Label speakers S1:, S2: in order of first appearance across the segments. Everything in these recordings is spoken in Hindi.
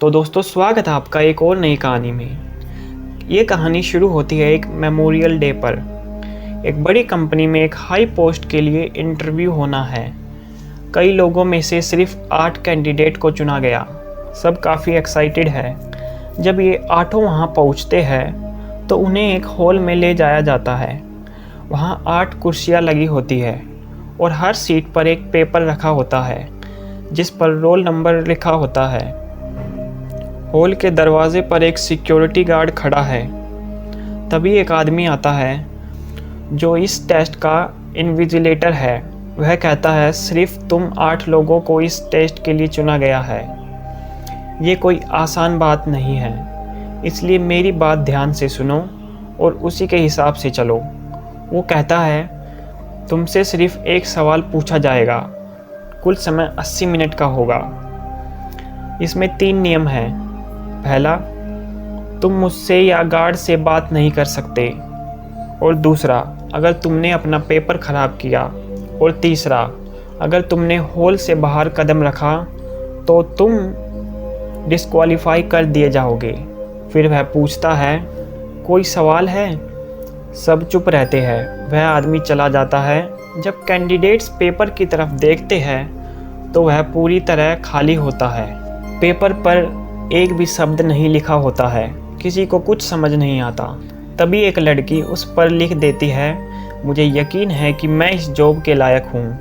S1: तो दोस्तों स्वागत है आपका एक और नई कहानी में। ये कहानी शुरू होती है एक मेमोरियल डे पर। एक बड़ी कंपनी में एक हाई पोस्ट के लिए इंटरव्यू होना है। कई लोगों में से सिर्फ 8 कैंडिडेट को चुना गया। सब काफ़ी एक्साइटेड है। जब ये 8 वहाँ पहुँचते हैं तो उन्हें एक हॉल में ले जाया जाता है। वहाँ 8 कुर्सियाँ लगी होती है और हर सीट पर एक पेपर रखा होता है जिस पर रोल नंबर लिखा होता है। हॉल के दरवाजे पर एक सिक्योरिटी गार्ड खड़ा है। तभी एक आदमी आता है जो इस टेस्ट का इन्विजिलेटर है। वह कहता है सिर्फ तुम 8 लोगों को इस टेस्ट के लिए चुना गया है। ये कोई आसान बात नहीं है, इसलिए मेरी बात ध्यान से सुनो और उसी के हिसाब से चलो। वो कहता है तुमसे सिर्फ एक सवाल पूछा जाएगा। कुल समय 80 मिनट का होगा। इसमें 3 नियम हैं। पहला, तुम मुझसे या गार्ड से बात नहीं कर सकते। और दूसरा, अगर तुमने अपना पेपर ख़राब किया। और तीसरा, अगर तुमने हॉल से बाहर कदम रखा तो तुम डिस्क्वालीफाई कर दिए जाओगे। फिर वह पूछता है कोई सवाल है? सब चुप रहते हैं। वह आदमी चला जाता है। जब कैंडिडेट्स पेपर की तरफ देखते हैं तो वह पूरी तरह खाली होता है। पेपर पर एक भी शब्द नहीं लिखा होता है। किसी को कुछ समझ नहीं आता। तभी एक लड़की उस पर लिख देती है मुझे यकीन है कि मैं इस जॉब के लायक हूँ।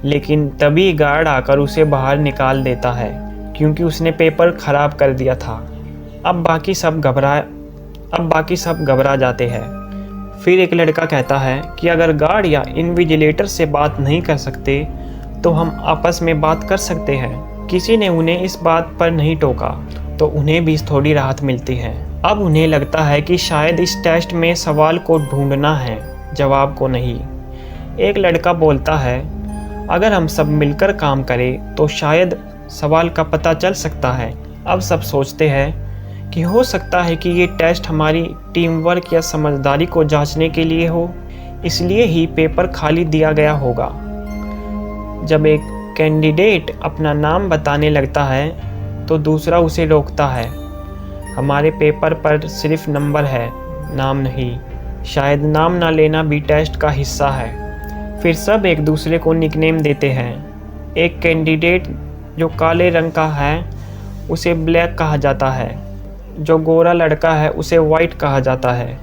S1: लेकिन तभी गार्ड आकर उसे बाहर निकाल देता है क्योंकि उसने पेपर ख़राब कर दिया था। अब बाकी सब घबरा जाते हैं। फिर एक लड़का कहता है कि अगर गार्ड या इन्विजिलेटर से बात नहीं कर सकते तो हम आपस में बात कर सकते हैं। किसी ने उन्हें इस बात पर नहीं टोका तो उन्हें भी थोड़ी राहत मिलती है। अब उन्हें लगता है कि शायद इस टेस्ट में सवाल को ढूंढना है, जवाब को नहीं। एक लड़का बोलता है अगर हम सब मिलकर काम करें तो शायद सवाल का पता चल सकता है। अब सब सोचते हैं कि हो सकता है कि ये टेस्ट हमारी टीम वर्क या समझदारी को जांचने के लिए हो, इसलिए ही पेपर खाली दिया गया होगा। जब एक कैंडिडेट अपना नाम बताने लगता है तो दूसरा उसे रोकता है। हमारे पेपर पर सिर्फ नंबर है, नाम नहीं। शायद नाम ना लेना भी टेस्ट का हिस्सा है। फिर सब एक दूसरे को निकनेम देते हैं। एक कैंडिडेट जो काले रंग का है उसे ब्लैक कहा जाता है। जो गोरा लड़का है उसे वाइट कहा जाता है।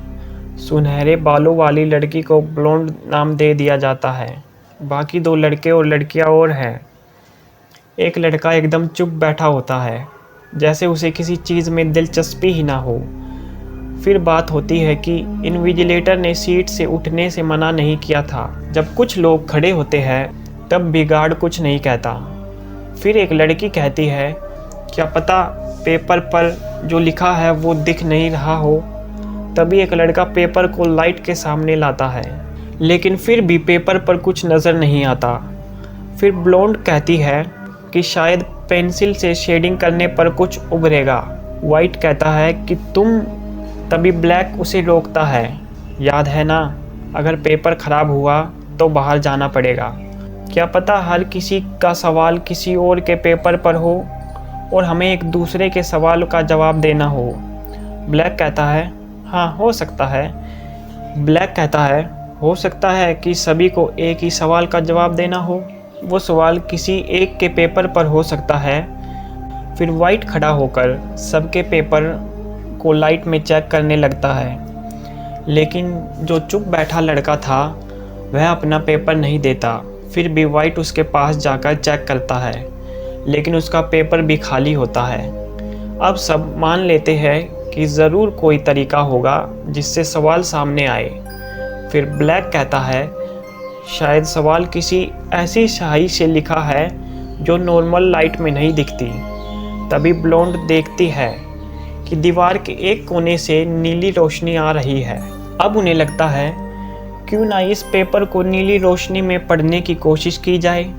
S1: सुनहरे बालों वाली लड़की को ब्लोंड नाम दे दिया जाता है। बाकी 2 लड़के और लड़कियां और हैं। एक लड़का एकदम चुप बैठा होता है जैसे उसे किसी चीज़ में दिलचस्पी ही ना हो। फिर बात होती है कि इन्विजिलेटर ने सीट से उठने से मना नहीं किया था। जब कुछ लोग खड़े होते हैं तब भी गार्ड कुछ नहीं कहता। फिर एक लड़की कहती है क्या पता पेपर पर जो लिखा है वो दिख नहीं रहा हो। तभी एक लड़का पेपर को लाइट के सामने लाता है लेकिन फिर भी पेपर पर कुछ नज़र नहीं आता। फिर ब्लोंड कहती है कि शायद पेंसिल से शेडिंग करने पर कुछ उभरेगा। वाइट कहता है कि तुम। तभी ब्लैक उसे रोकता है, याद है ना, अगर पेपर ख़राब हुआ तो बाहर जाना पड़ेगा। क्या पता हर किसी का सवाल किसी और के पेपर पर हो और हमें एक दूसरे के सवाल का जवाब देना हो। ब्लैक कहता है हाँ हो सकता है। ब्लैक कहता है हो सकता है कि सभी को एक ही सवाल का जवाब देना हो। वो सवाल किसी एक के पेपर पर हो सकता है। फिर वाइट खड़ा होकर सबके पेपर को लाइट में चेक करने लगता है। लेकिन जो चुप बैठा लड़का था वह अपना पेपर नहीं देता। फिर भी वाइट उसके पास जाकर चेक करता है लेकिन उसका पेपर भी खाली होता है। अब सब मान लेते हैं कि ज़रूर कोई तरीका होगा जिससे सवाल सामने आए। फिर ब्लैक कहता है शायद सवाल किसी ऐसी स्याही से लिखा है जो नॉर्मल लाइट में नहीं दिखती। तभी ब्लोंड देखती है कि दीवार के एक कोने से नीली रोशनी आ रही है। अब उन्हें लगता है क्यों ना इस पेपर को नीली रोशनी में पढ़ने की कोशिश की जाए।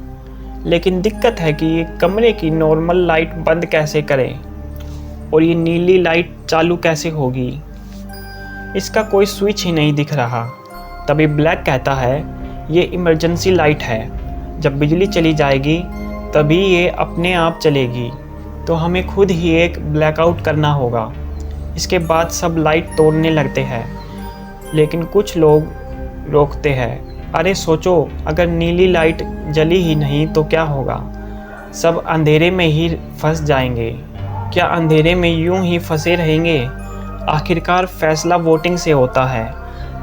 S1: लेकिन दिक्कत है कि ये कमरे की नॉर्मल लाइट बंद कैसे करें और ये नीली लाइट चालू कैसे होगी। इसका कोई स्विच ही नहीं दिख रहा। तभी ब्लैक कहता है ये इमरजेंसी लाइट है। जब बिजली चली जाएगी तभी ये अपने आप चलेगी। तो हमें खुद ही एक ब्लैकआउट करना होगा। इसके बाद सब लाइट तोड़ने लगते हैं, लेकिन कुछ लोग रोकते हैं। अरे सोचो, अगर नीली लाइट जली ही नहीं तो क्या होगा? सब अंधेरे में ही फंस जाएंगे। क्या अंधेरे में यूं ही फंसे रहेंगे? आखिरकार फैसला वोटिंग से होता है।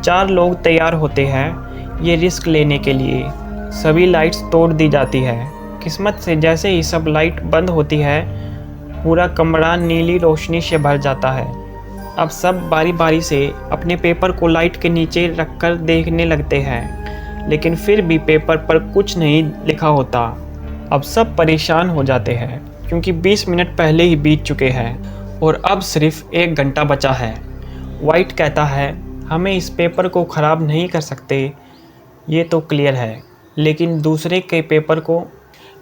S1: 4 लोग तैयार होते हैं ये रिस्क लेने के लिए। सभी लाइट्स तोड़ दी जाती है। किस्मत से जैसे ही सब लाइट बंद होती है, पूरा कमरा नीली रोशनी से भर जाता है। अब सब बारी बारी से अपने पेपर को लाइट के नीचे रखकर देखने लगते हैं, लेकिन फिर भी पेपर पर कुछ नहीं लिखा होता। अब सब परेशान हो जाते हैं, क्योंकि 20 मिनट पहले ही बीत चुके हैं और अब सिर्फ 1 घंटा बचा है। वाइट कहता है, हमें इस पेपर को ख़राब नहीं कर सकते, ये तो क्लियर है। लेकिन दूसरे के पेपर को,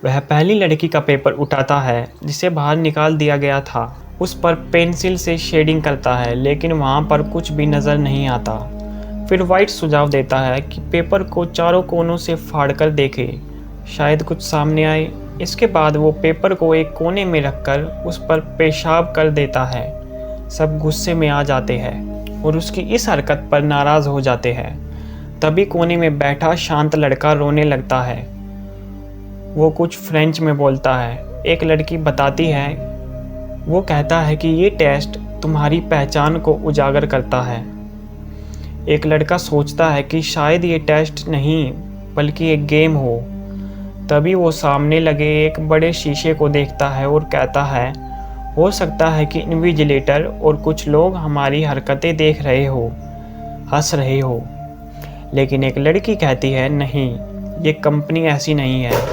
S1: वह पहली लड़की का पेपर उठाता है जिसे बाहर निकाल दिया गया था। उस पर पेंसिल से शेडिंग करता है, लेकिन वहाँ पर कुछ भी नज़र नहीं आता। फिर वाइट सुझाव देता है कि पेपर को चारों कोनों से फाड़कर देखे, शायद कुछ सामने आए। इसके बाद वो पेपर को एक कोने में रखकर उस पर पेशाब कर देता है। सब गुस्से में आ जाते हैं और उसकी इस हरकत पर नाराज़ हो जाते हैं। तभी कोने में बैठा शांत लड़का रोने लगता है। वो कुछ फ्रेंच में बोलता है। एक लड़की बताती है, वो कहता है कि ये टेस्ट तुम्हारी पहचान को उजागर करता है। एक लड़का सोचता है कि शायद ये टेस्ट नहीं बल्कि एक गेम हो। तभी वो सामने लगे एक बड़े शीशे को देखता है और कहता है, हो सकता है कि इन्विजिलेटर और कुछ लोग हमारी हरकतें देख रहे हो, हंस रहे हो। लेकिन एक लड़की कहती है, नहीं, ये कंपनी ऐसी नहीं है।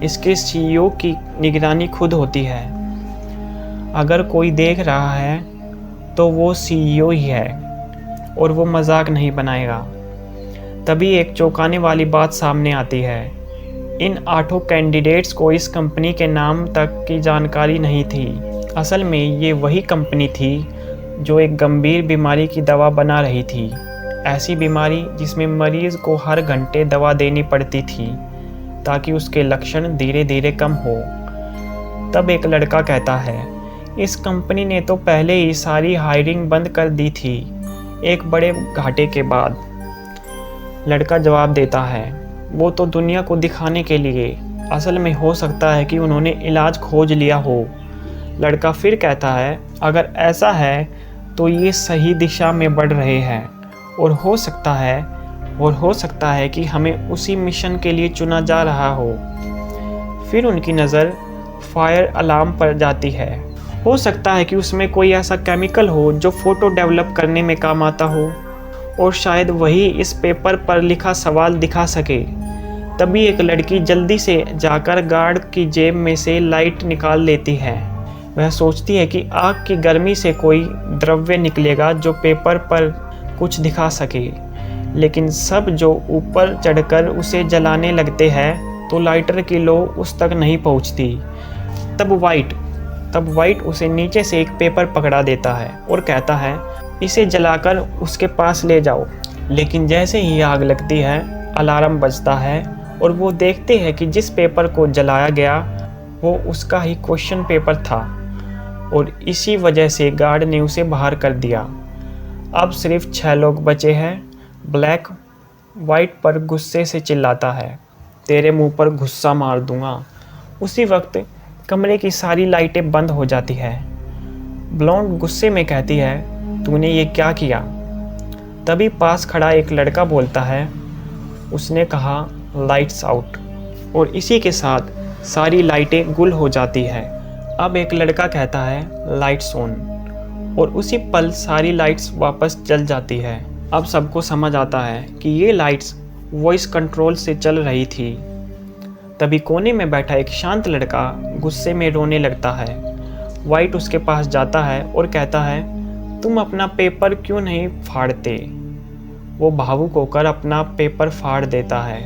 S1: इसके सीईओ की निगरानी खुद होती है। अगर कोई देख रहा है तो वो सीईओ ही है और वो मजाक नहीं बनाएगा। तभी एक चौंकाने वाली बात सामने आती है। इन 8 कैंडिडेट्स को इस कंपनी के नाम तक की जानकारी नहीं थी। असल में ये वही कंपनी थी जो एक गंभीर बीमारी की दवा बना रही थी। ऐसी बीमारी जिसमें मरीज को हर घंटे दवा देनी पड़ती थी ताकि उसके लक्षण धीरे धीरे कम हो। तब एक लड़का कहता है, इस कंपनी ने तो पहले ही सारी हायरिंग बंद कर दी थी, एक बड़े घाटे के बाद। लड़का जवाब देता है, वो तो दुनिया को दिखाने के लिए। असल में हो सकता है कि उन्होंने इलाज खोज लिया हो। लड़का फिर कहता है, अगर ऐसा है तो ये सही दिशा में बढ़ रहे हैं और हो सकता है कि हमें उसी मिशन के लिए चुना जा रहा हो। फिर उनकी नज़र फायर अलार्म पर जाती है। हो सकता है कि उसमें कोई ऐसा केमिकल हो जो फ़ोटो डेवलप करने में काम आता हो, और शायद वही इस पेपर पर लिखा सवाल दिखा सके। तभी एक लड़की जल्दी से जाकर गार्ड की जेब में से लाइट निकाल लेती है। वह सोचती है कि आग की गर्मी से कोई द्रव्य निकलेगा जो पेपर पर कुछ दिखा सके, लेकिन सब जो ऊपर चढ़कर उसे जलाने लगते हैं तो लाइटर की लो उस तक नहीं पहुंचती। तब वाइट उसे नीचे से एक पेपर पकड़ा देता है और कहता है, इसे जलाकर उसके पास ले जाओ। लेकिन जैसे ही आग लगती है, अलार्म बजता है और वो देखते हैं कि जिस पेपर को जलाया गया वो उसका ही क्वेश्चन पेपर था, और इसी वजह से गार्ड ने उसे बाहर कर दिया। अब सिर्फ 6 लोग बचे हैं। ब्लैक वाइट पर गुस्से से चिल्लाता है, तेरे मुंह पर गुस्सा मार दूंगा। उसी वक्त कमरे की सारी लाइटें बंद हो जाती है। ब्लॉन्ड गुस्से में कहती है, तूने ये क्या किया? तभी पास खड़ा एक लड़का बोलता है, उसने कहा लाइट्स आउट, और इसी के साथ सारी लाइटें गुल हो जाती है। अब एक लड़का कहता है लाइट्स ऑन, और उसी पल सारी लाइट्स वापस जल जाती है। अब सबको समझ आता है कि ये लाइट्स वॉइस कंट्रोल से चल रही थी। तभी कोने में बैठा एक शांत लड़का गुस्से में रोने लगता है। वाइट उसके पास जाता है और कहता है, तुम अपना पेपर क्यों नहीं फाड़ते? वो भावुक होकर अपना पेपर फाड़ देता है।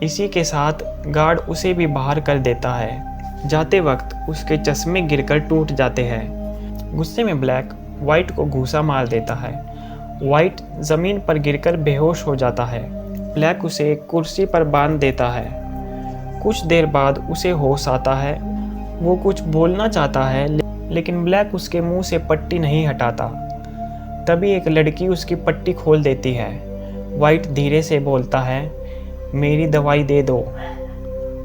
S1: इसी के साथ गार्ड उसे भी बाहर कर देता है। जाते वक्त उसके चश्मे गिरकर टूट जाते हैं। गुस्से में ब्लैक वाइट को घूंसा मार देता है। वाइट ज़मीन पर गिरकर बेहोश हो जाता है। ब्लैक उसे एक कुर्सी पर बांध देता है। कुछ देर बाद उसे होश आता है वो कुछ बोलना चाहता है लेकिन ब्लैक उसके मुंह से पट्टी नहीं हटाता। तभी एक लड़की उसकी पट्टी खोल देती है। वाइट धीरे से बोलता है, मेरी दवाई दे दो।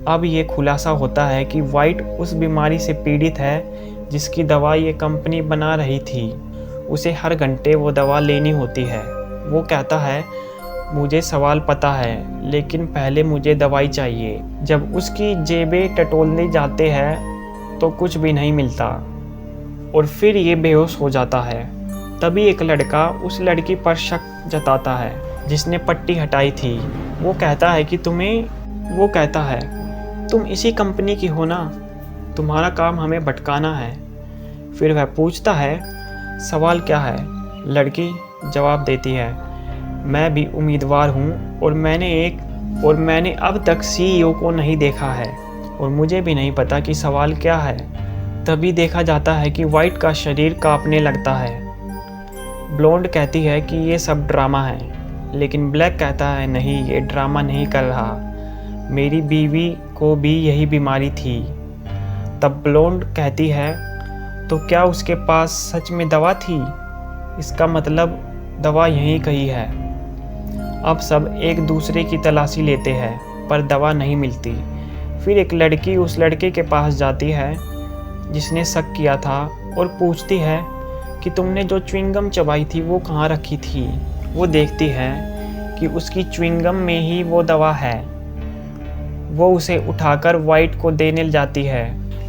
S1: अब ये खुलासा होता है कि वाइट उस बीमारी से पीड़ित है जिसकी दवा ये कंपनी बना रही थी। उसे हर घंटे वो दवा लेनी होती है। वो कहता है, मुझे सवाल पता है लेकिन पहले मुझे दवाई चाहिए। जब उसकी जेबें टटोलने जाते हैं तो कुछ भी नहीं मिलता और फिर ये बेहोश हो जाता है। तभी एक लड़का उस लड़की पर शक जताता है जिसने पट्टी हटाई थी। वो कहता है तुम इसी कंपनी की हो ना, तुम्हारा काम हमें भटकाना है। फिर वह पूछता है, सवाल क्या है? लड़की जवाब देती है, मैं भी उम्मीदवार हूँ और मैंने अब तक सीईओ को नहीं देखा है और मुझे भी नहीं पता कि सवाल क्या है। तभी देखा जाता है कि वाइट का शरीर कांपने लगता है। ब्लोंड कहती है कि ये सब ड्रामा है, लेकिन ब्लैक कहता है, नहीं, ये ड्रामा नहीं कर रहा, मेरी बीवी को भी यही बीमारी थी। तब ब्लोंड कहती है, तो क्या उसके पास सच में दवा थी? इसका मतलब दवा यहीं कहीं है। अब सब एक दूसरे की तलाशी लेते हैं पर दवा नहीं मिलती। फिर एक लड़की उस लड़के के पास जाती है जिसने शक किया था और पूछती है कि तुमने जो च्युइंगम चबाई थी वो कहाँ रखी थी। वो देखती है कि उसकी च्युइंगम में ही वो दवा है। वो उसे उठाकर वाइट को देने जाती है,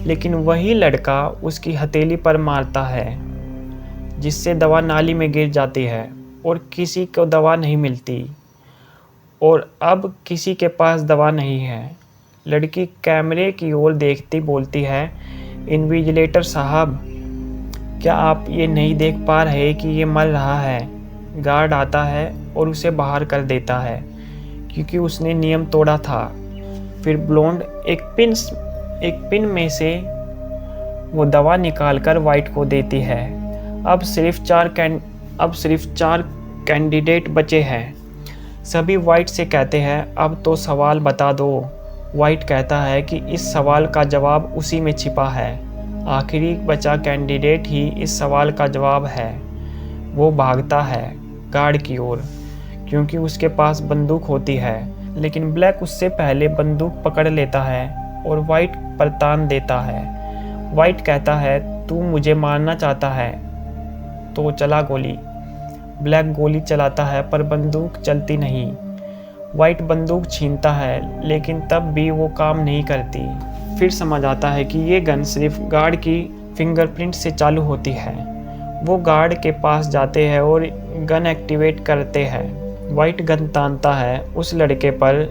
S1: लेकिन वही लड़का उसकी हथेली पर मारता है जिससे दवा नाली में गिर जाती है और किसी को दवा नहीं मिलती और अब किसी के पास दवा नहीं है। लड़की कैमरे की ओर देखती बोलती है, इन्विजिलेटर साहब, क्या आप ये नहीं देख पा रहे कि ये मर रहा है? गार्ड आता है और उसे बाहर कर देता है क्योंकि उसने नियम तोड़ा था। फिर ब्लोंड एक पिन में से वो दवा निकालकर वाइट को देती है। अब सिर्फ चार कैंडिडेट बचे हैं। सभी वाइट से कहते हैं, अब तो सवाल बता दो। वाइट कहता है कि इस सवाल का जवाब उसी में छिपा है। आखिरी बचा कैंडिडेट ही इस सवाल का जवाब है। वो भागता है गार्ड की ओर क्योंकि उसके पास बंदूक होती है, लेकिन ब्लैक उससे पहले बंदूक पकड़ लेता है और वाइट पर तान देता है। वाइट कहता है, तू मुझे मारना चाहता है तो चला गोली। ब्लैक गोली चलाता है पर बंदूक चलती नहीं। वाइट बंदूक छीनता है लेकिन तब भी वो काम नहीं करती। फिर समझ आता है कि ये गन सिर्फ गार्ड की फिंगरप्रिंट से चालू होती है। वो गार्ड के पास जाते हैं और गन एक्टिवेट करते हैं। वाइट गन तानता है उस लड़के पर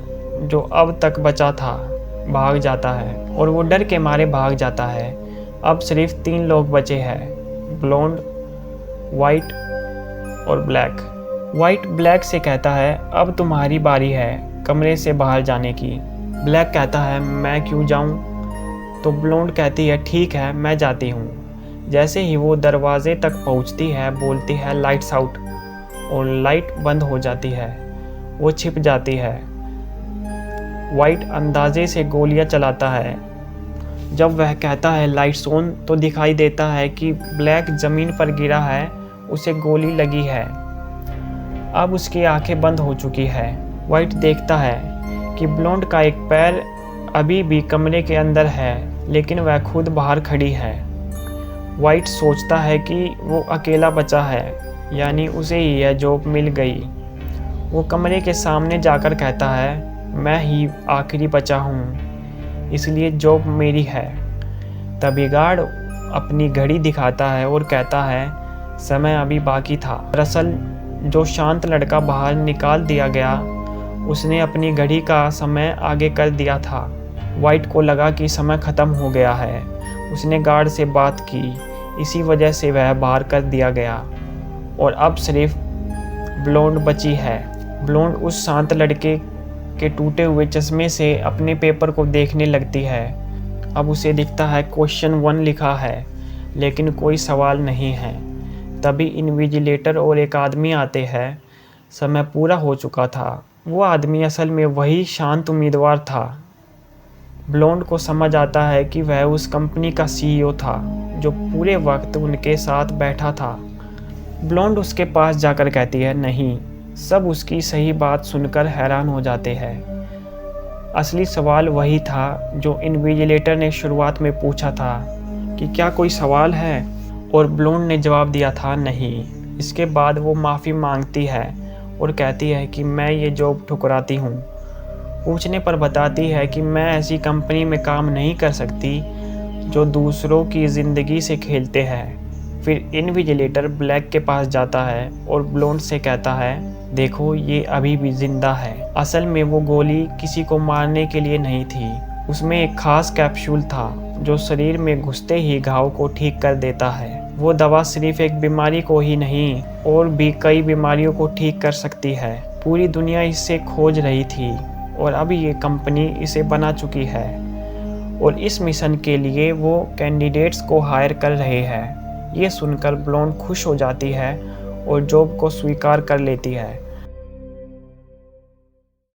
S1: जो अब तक बचा था, भाग जाता है और वो डर के मारे भाग जाता है। अब सिर्फ 3 लोग बचे हैं, ब्लोंड, वाइट और ब्लैक। वाइट ब्लैक से कहता है, अब तुम्हारी बारी है कमरे से बाहर जाने की। ब्लैक कहता है, मैं क्यों जाऊं? तो ब्लोंड कहती है, ठीक है, मैं जाती हूँ। जैसे ही वो दरवाजे तक पहुँचती है, बोलती है, लाइट्स आउट, और लाइट बंद हो जाती है। वो छिप जाती है। वाइट अंदाजे से गोलियां चलाता है। जब वह कहता है लाइट्स ऑन, तो दिखाई देता है कि ब्लैक ज़मीन पर गिरा है, उसे गोली लगी है। अब उसकी आंखें बंद हो चुकी है। वाइट देखता है कि ब्लोंड का एक पैर अभी भी कमरे के अंदर है, लेकिन वह खुद बाहर खड़ी है। वाइट सोचता है कि वो अकेला बचा है, यानी उसे ही यह जॉब मिल गई। वो कमरे के सामने जाकर कहता है, मैं ही आखिरी बचा हूँ, इसलिए जॉब मेरी है। तभी गार्ड अपनी घड़ी दिखाता है और कहता है, समय अभी बाकी था। दरअसल जो शांत लड़का बाहर निकाल दिया गया, उसने अपनी घड़ी का समय आगे कर दिया था। वाइट को लगा कि समय ख़त्म हो गया है। उसने गार्ड से बात की, इसी वजह से वह बाहर कर दिया गया और अब सिर्फ ब्लोंड बची है। ब्लोंड उस शांत लड़के के टूटे हुए चश्मे से अपने पेपर को देखने लगती है। अब उसे दिखता है क्वेश्चन 1 लिखा है, लेकिन कोई सवाल नहीं है। तभी इन्विजिलेटर और एक आदमी आते हैं। समय पूरा हो चुका था। वो आदमी असल में वही शांत उम्मीदवार था ब्लोंड को समझ आता है कि वह उस कंपनी का सीईओ था जो पूरे वक्त उनके साथ बैठा था। ब्लोंड उसके पास जाकर कहती है नहीं। सब उसकी सही बात सुनकर हैरान हो जाते हैं। असली सवाल वही था जो इन्विजिलेटर ने शुरुआत में पूछा था कि क्या कोई सवाल है, और ब्लोंड ने जवाब दिया था नहीं। इसके बाद वो माफ़ी मांगती है और कहती है कि मैं ये जॉब ठुकराती हूँ। पूछने पर बताती है कि मैं ऐसी कंपनी में काम नहीं कर सकती जो दूसरों की ज़िंदगी से खेलते हैं। फिर इन्विजिलेटर ब्लैक के पास जाता है और ब्लोंड से कहता है देखो ये अभी भी जिंदा है। असल में वो गोली किसी को मारने के लिए नहीं थी, उसमें एक खास कैप्सूल था जो शरीर में घुसते ही घाव को ठीक कर देता है। वो दवा सिर्फ एक बीमारी को ही नहीं और भी कई बीमारियों को ठीक कर सकती है। पूरी दुनिया इससे खोज रही थी और अब ये कंपनी इसे बना चुकी है और इस मिशन के लिए वो कैंडिडेट्स को हायर कर रहे हैं। ये सुनकर ब्लोंड खुश हो जाती है और जॉब को स्वीकार कर लेती है।